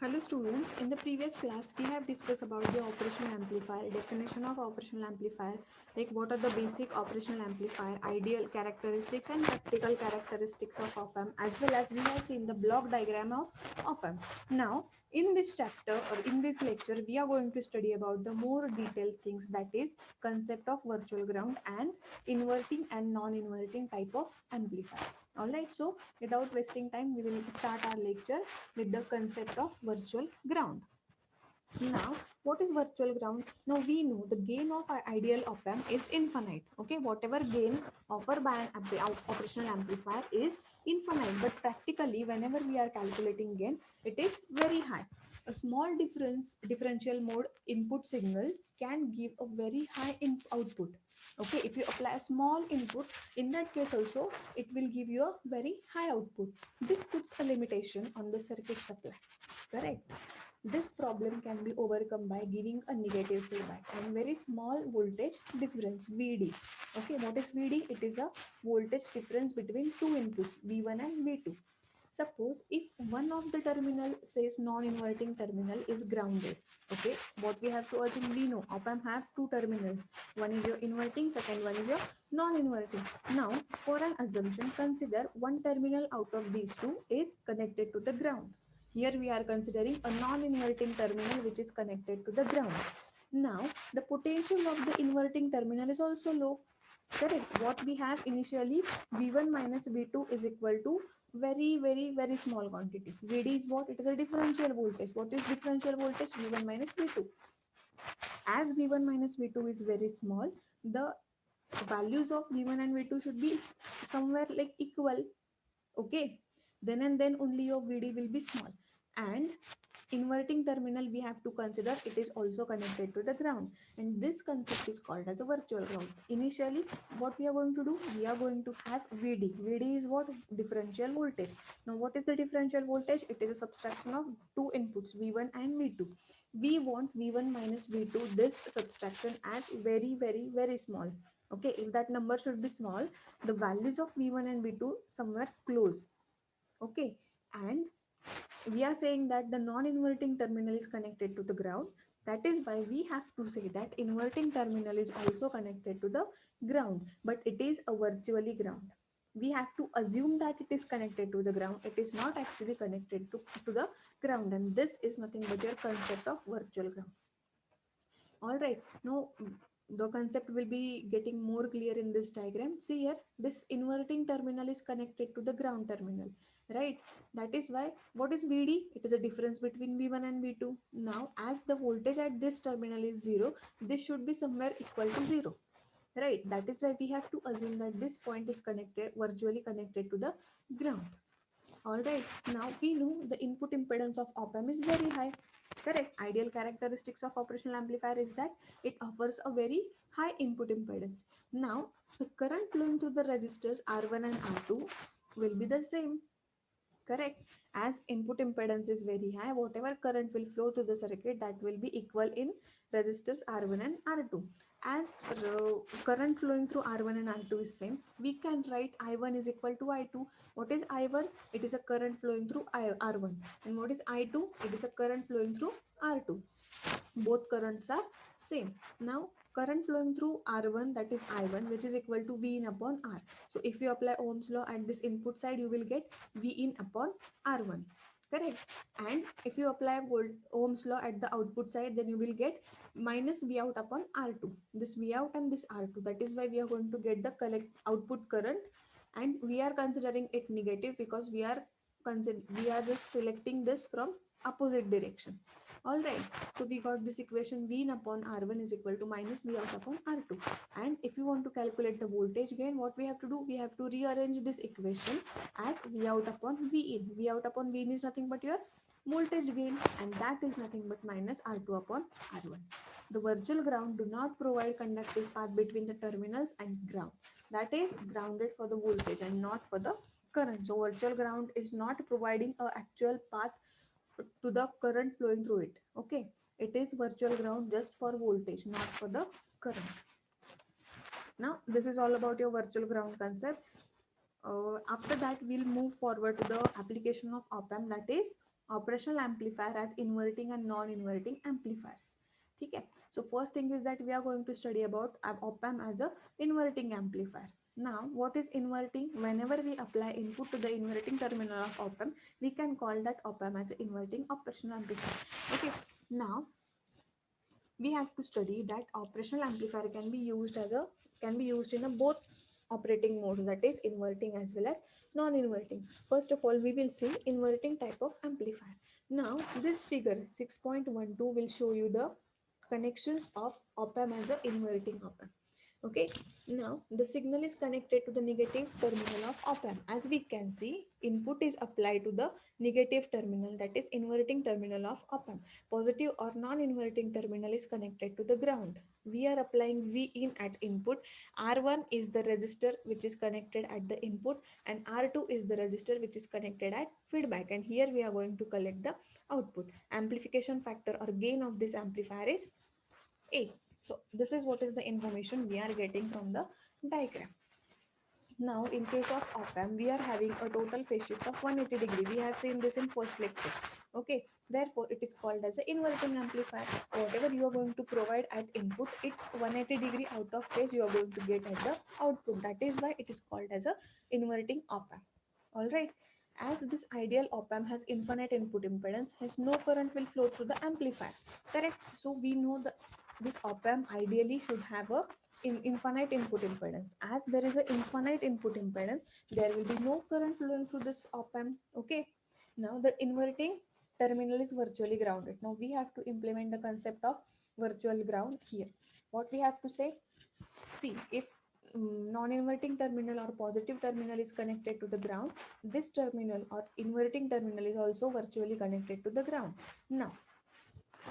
Hello students, in the previous class we have discussed about the operational amplifier, definition of operational amplifier, like what are the basic operational amplifier, ideal characteristics and practical characteristics of op-amp, as well as we have seen the block diagram of op-amp. Now in this chapter or in this lecture we are going to study about the more detailed things, that is concept of virtual ground and inverting and non-inverting type of amplifier. Alright, so without wasting time we will start our lecture with the concept of virtual ground. Now, what is virtual ground? Now we know the gain of our ideal op amp is infinite. Okay, whatever gain offered by an operational amplifier is infinite, but practically whenever we are calculating gain, it is very high. A small differential mode input signal can give a very high output. Okay, if you apply a small input, in that case also it will give you a very high output. This puts a limitation on the circuit supply. Correct. This problem can be overcome by giving a negative feedback and very small voltage difference, VD. Okay, what is VD? It is a voltage difference between two inputs, V1 and V2. Suppose if one of the terminal says non-inverting terminal is grounded. Okay, what we have to assume, we know op-amp have two terminals. One is your inverting, second one is your non-inverting. Now, for an assumption, consider one terminal out of these two is connected to the ground. Here we are considering a non-inverting terminal which is connected to the ground. Now, the potential of the inverting terminal is also low. Correct. What we have initially, V1 minus V2 is equal to very small quantity. VD is what? It is a differential voltage. What is differential voltage? V1 minus V2. As V1 minus V2 is very small, the values of V1 and V2 should be somewhere like equal. Okay, then and then only your VD will be small. And inverting terminal we have to consider, it is also connected to the ground, and this concept is called as a virtual ground. Initially what we are going to do, we are going to have VD is what? Differential voltage. Now what is the differential voltage? It is a subtraction of two inputs, V1 and V2. We want V1 minus V2, this subtraction as very small. Okay, if that number should be small, the values of V1 and V2 somewhere close. Okay, and we are saying that the non-inverting terminal is connected to the ground. That is why we have to say that inverting terminal is also connected to the ground, but it is a virtually ground. We have to assume that it is connected to the ground. It is not actually connected to the ground, and this is nothing but your concept of virtual ground. All right, now the concept will be getting more clear in this diagram. See here, this inverting terminal is connected to the ground terminal, right? That is why, what is VD? It is a difference between V1 and V2. Now, as the voltage at this terminal is 0, this should be somewhere equal to 0, right? That is why we have to assume that this point is connected, virtually connected to the ground. Alright, now we know the input impedance of op-amp is very high. Correct. Ideal characteristics of operational amplifier is that it offers a very high input impedance. Now, the current flowing through the resistors R1 and R2 will be the same. Correct. As input impedance is very high, whatever current will flow through the circuit, that will be equal in resistors R1 and R2. As current flowing through R1 and R2 is same, we can write I1 is equal to I2. What is I1? It is a current flowing through R1. And what is I2? It is a current flowing through R2. Both currents are same. Now current flowing through R1, that is I1, which is equal to V in upon R. So if you apply Ohm's law at this input side, you will get V in upon R1. Correct. And if you apply Ohm's law at the output side, then you will get minus V out upon R2. This V out and this R2. That is why we are going to get the output current, and we are considering it negative because we are just selecting this from opposite direction. Alright, so we got this equation, V in upon R1 is equal to minus V out upon R2. And if you want to calculate the voltage gain, what we have to do? We have to rearrange this equation as V out upon V in. V out upon V in is nothing but your voltage gain, and that is nothing but minus R2 upon R1. The virtual ground do not provide conductive path between the terminals and ground. That is grounded for the voltage and not for the current. So virtual ground is not providing a actual path to the current flowing through it. Okay, it is virtual ground just for voltage, not for the current. Now this is all about your virtual ground concept. After that we'll move forward to the application of op-amp, that is operational amplifier as inverting and non-inverting amplifiers. ठीक है. So first thing is that we are going to study about op amp as a inverting amplifier. Now what is inverting? Whenever we apply input to the inverting terminal of op amp, we can call that op amp as an inverting operational amplifier. Okay. Now we have to study that operational amplifier can be used in a both operating modes, that is inverting as well as non-inverting. First of all, we will see inverting type of amplifier. Now this figure 6.12 will show you the connections of op amp as a inverting op amp. Okay, now the signal is connected to the negative terminal of op amp. As we can see, input is applied to the negative terminal, that is inverting terminal of op amp. Positive or non-inverting terminal is connected to the ground. We are applying V in at input. R1 is the resistor which is connected at the input, and R2 is the resistor which is connected at feedback, and here we are going to collect the output. Amplification factor or gain of this amplifier is A. So this is what is the information we are getting from the diagram. Now in case of op amp, we are having a total phase shift of 180 degree. We have seen this in first lecture. Okay, therefore it is called as an inverting amplifier. Whatever you are going to provide at input, it's 180 degree out of phase you are going to get at the output. That is why it is called as a inverting op amp. Alright. As this ideal op amp has infinite input impedance, hence no current will flow through the amplifier. Correct? So we know that this op amp ideally should have a infinite input impedance. As there is an infinite input impedance, there will be no current flowing through this op amp. Okay. Now the inverting terminal is virtually grounded. Now we have to implement the concept of virtual ground here. What we have to say? See, if non-inverting terminal or positive terminal is connected to the ground, this terminal or inverting terminal is also virtually connected to the ground. Now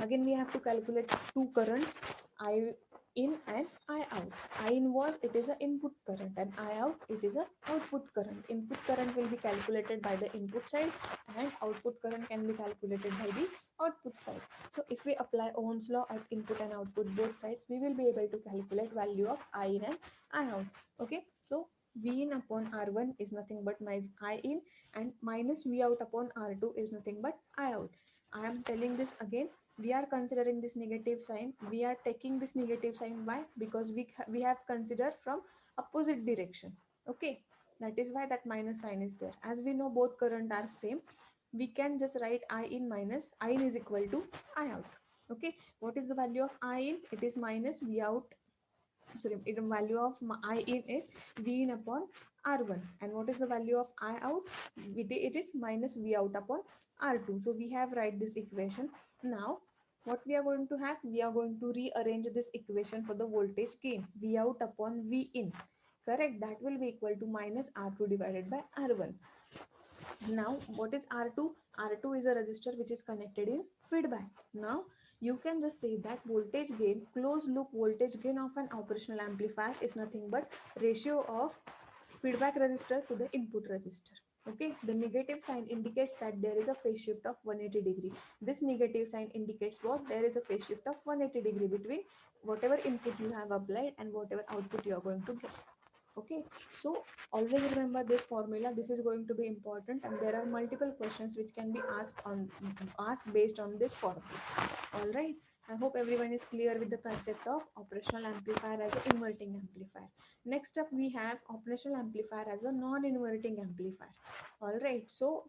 again we have to calculate two currents, I in and I out. I in was, it is a input current, and I out, it is a output current. Input current will be calculated by the input side, and output current can be calculated by the output side. So if we apply Ohm's law at input and output both sides, we will be able to calculate value of I in and I out. Okay, so V in upon R1 is nothing but my I in, and minus V out upon R2 is nothing but I out. I am telling this again. We are considering this negative sign. We are taking this negative sign. Why? Because we have considered from opposite direction. Okay, that is why that minus sign is there. As we know both current are same, we can just write I in minus I in is equal to I out. Okay, what is the value of I in? It is minus V out. Sorry, the value of I in is V in upon R1, and what is the value of I out? It is minus V out upon R2. So we have write this equation. Now what we are going to have? We are going to rearrange this equation for the voltage gain, V out upon V in. Correct? That will be equal to minus R2 divided by R1. Now what is R2? R2 is a resistor which is connected in feedback. Now you can just say that voltage gain, closed loop voltage gain of an operational amplifier is nothing but ratio of feedback resistor to the input resistor. Okay, the negative sign indicates that there is a phase shift of 180 degree. This negative sign indicates what? There is a phase shift of 180 degree between whatever input you have applied and whatever output you are going to get. Okay, so always remember this formula. This is going to be important, and there are multiple questions which can be asked based on this formula. All right, I hope everyone is clear with the concept of operational amplifier as an inverting amplifier. Next up we have operational amplifier as a non-inverting amplifier. All right, so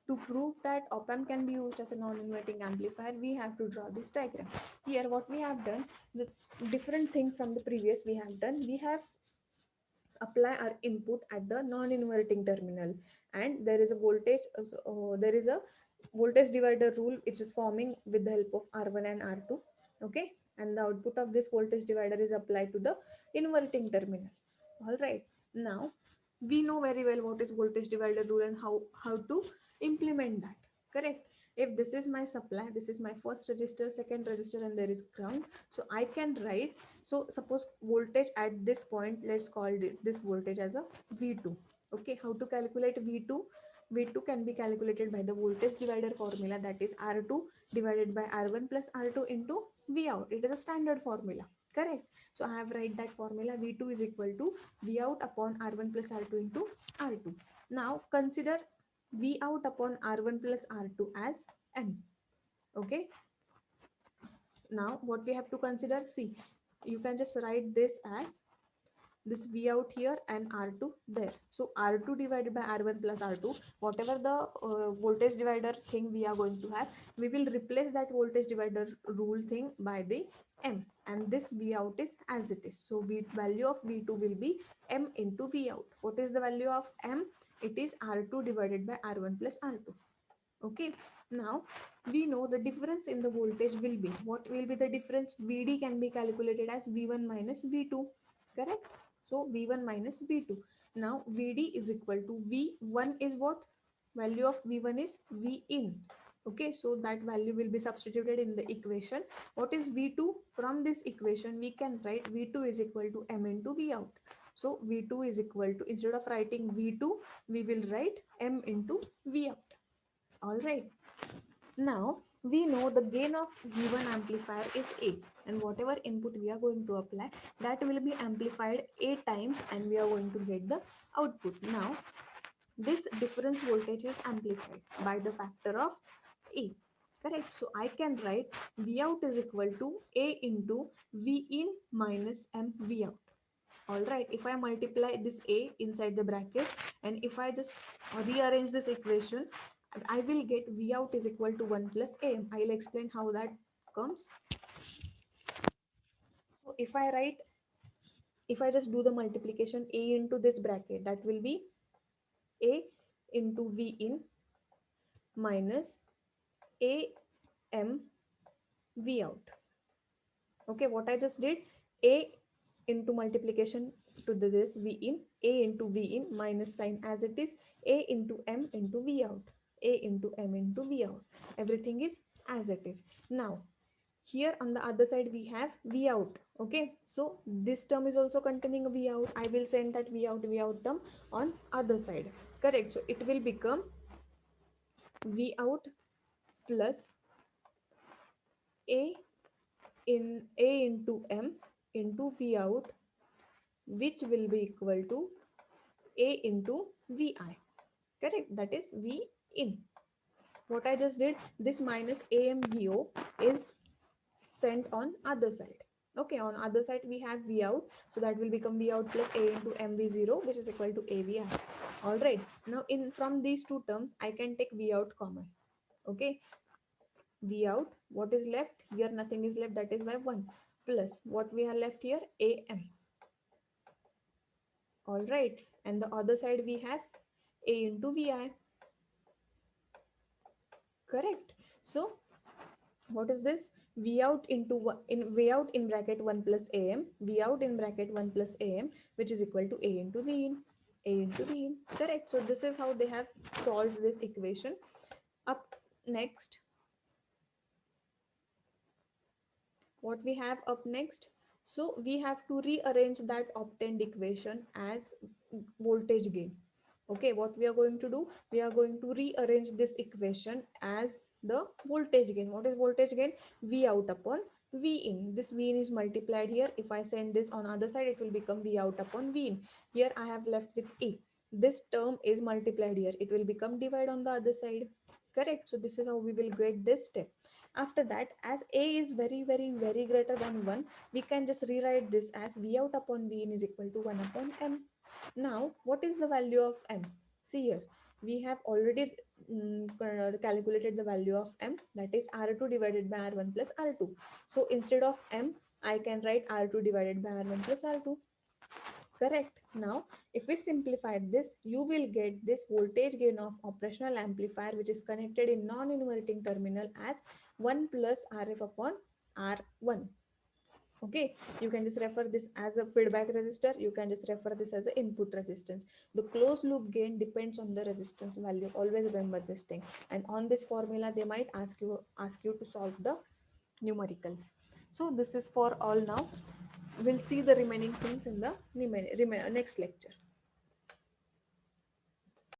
to prove that op amp can be used as a non-inverting amplifier, we have to draw this diagram. Here what we have done, the different thing from the previous we have done, we have apply our input at the non-inverting terminal, and there is a voltage divider rule which is forming with the help of R1 and R2. Okay, and the output of this voltage divider is applied to the inverting terminal. All right, now we know very well what is voltage divider rule and how to implement that. Correct? If this is my supply, this is my first resistor, second resistor, and there is ground, so I can write, so suppose voltage at this point, let's call this voltage as a V2. Okay, how to calculate V2? V2 can be calculated by the voltage divider formula, that is R2 divided by R1 plus R2 into V out. It is a standard formula. Correct? So I have write that formula. V2 is equal to V out upon R1 plus R2 into R2. Now consider V out upon R1 plus R2 as M. Okay. Now what we have to consider, see, you can just write this as this V out here and R2 there. So R2 divided by R1 plus R2, whatever the voltage divider thing we are going to have, we will replace that voltage divider rule thing by the M, and this V out is as it is. So value of V2 will be M into V out. What is the value of M? It is R2 divided by R1 plus R2. Okay, now we know the difference in the voltage will be, what will be the difference? Vd can be calculated as V1 minus V2, correct? So V1 minus V2. Now Vd is equal to V1 is what? Value of V1 is V in. Okay, so that value will be substituted in the equation. What is V2? From this equation we can write V2 is equal to M into V out. So V2 is equal to, instead of writing V2, we will write M into V out. All right. Now we know the gain of given amplifier is A, and whatever input we are going to apply, that will be amplified A times and we are going to get the output. Now this difference voltage is amplified by the factor of A. Correct. So I can write V out is equal to A into V in minus M V out. All right, if I multiply this A inside the bracket, and if I just rearrange this equation, I will get V out is equal to 1 plus AM. I'll explain how that comes. So if I just do the multiplication A into this bracket, that will be A into V in minus AM V out. Okay, what I just did, A into multiplication to this V in, A into V in minus sign as it is, A into M into V out, A into M into V out. Everything is as it is. Now here on the other side we have V out. Okay, so this term is also containing a V out. I will send that V out term on other side. Correct. So it will become V out plus A in A into M into V out, which will be equal to A into Vi. Correct? That is V in. What I just did, this minus AMVO is sent on other side. Okay, on other side we have V out, so that will become V out plus A into MV0, which is equal to AVI. All right. Now in from these two terms, I can take V out common. Okay, V out, what is left here? Nothing is left, that is why 1 plus what we have left here, AM. All right, and the other side we have A into Vi. Correct. So what is this? V out into in V out in bracket 1 plus AM, V out in bracket 1 plus AM, which is equal to A into V in, A into V in. Correct. So this is how they have solved this equation. Up next, what we have up next, so we have to rearrange that obtained equation as voltage gain. Okay, what we are going to do, we are going to rearrange this equation as the voltage gain. What is voltage gain? V out upon V in. This V in is multiplied here. If I send this on other side, it will become V out upon V in. Here I have left with A. This term is multiplied here, it will become divide on the other side. Correct. So this is how we will get this step. After that, as A is very greater than 1, we can just rewrite this as V out upon V in is equal to 1 upon M. Now what is the value of M? See here, we have already calculated the value of M, that is R2 divided by R1 plus R2. So instead of M, I can write R2 divided by R1 plus R2. Correct. Now if we simplify this, you will get this voltage gain of operational amplifier, which is connected in non-inverting terminal, as 1 plus Rf upon R1. Okay, you can just refer this as a feedback resistor, you can just refer this as an input resistance. The closed loop gain depends on the resistance value. Always remember this thing, and on this formula they might ask you to solve the numericals. So this is for all now. We'll see the remaining things in the next lecture.